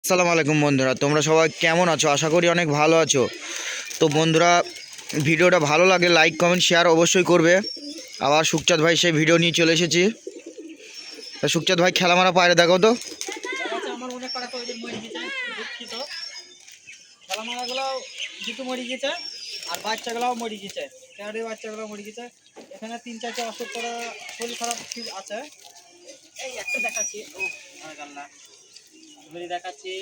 আসসালামু আলাইকুম বন্ধুরা, তোমরা সবাই কেমন আছো? আশা করি অনেক ভালো আছো। তো বন্ধুরা, ভিডিওটা ভালো লাগলে লাইক কমেন্ট শেয়ার অবশ্যই করবে। আবার সুখচাঁদ ভাই সেই ভিডিও নিয়ে চলে এসেছি। তা সুখচাঁদ ভাই খেলা মারা পায়রা দেখো তো। আমার অনেক পাড়া তো ওইদিন মরে গেছে, দুঃখিত। খেলা মারাগুলো দুটো মরে গেছে আর বাচ্চাগুলোও মরে গেছে, ক্যারের বাচ্চাগুলো মরে গেছে। এখানে 3-4টা অসুখ করা শরীর খারাপ ঠিক আছে। এই একটা দেখাচ্ছি, ও আল্লাহ ধরে দেখাচ্ছি।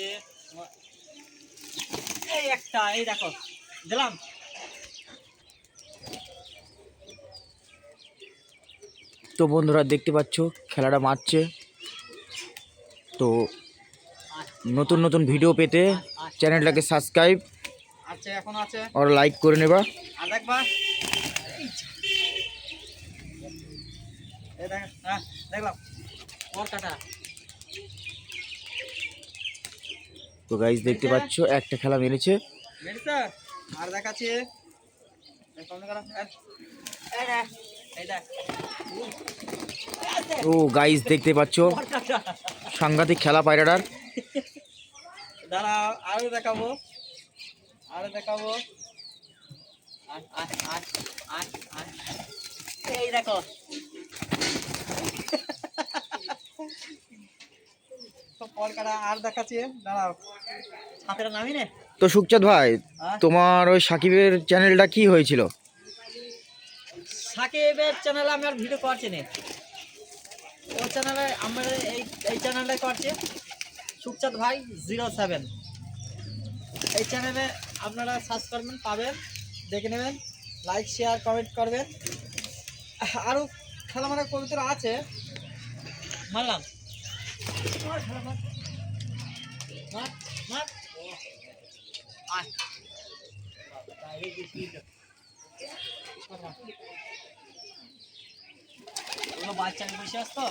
এই একটা, এই দেখো দিলাম। তো বন্ধুরা দেখতে পাচ্ছ খেলাটা মারছে। তো নতুন নতুন ভিডিও পেতে চ্যানেলটাকে সাবস্ক্রাইব আছে, এখন আছে আর লাইক করে নেবা। আর দেখবা। এই দেখ, হ্যাঁ দেখলাম ওর কাটা। তো গাইস দেখতে পাচ্ছ একটা খেলা মেরেছে। মেরেছে আর দেখাচ্ছি। ও গাইস দেখতে পাচ্ছ সাংঘাতিক খেলা পায়রাটার। দাঁড়াও আরো দেখাবো, আরো দেখাবো। এই দেখো আর দেখাচ্ছি, দাঁড়াও হাতের নামি নে। তো সুখচাঁদ ভাই, তোমার ওই সাকিবের চ্যানেলটা কি হয়েছিল? সাকিবের চ্যানেলে আমি আর ভিডিও করছি না, ওর চ্যানেলে আমরা এই চ্যানেলটাই করছি, সুখচাঁদ ভাই 07। এই চ্যানেলে আপনারা সার্চ করবেন, পাবেন, দেখে নেবেন, লাইক শেয়ার কমেন্ট করবেন। আরও খেলা মারার কবিতা আছে, মারলাম। বাচ্চা বসে আসতো।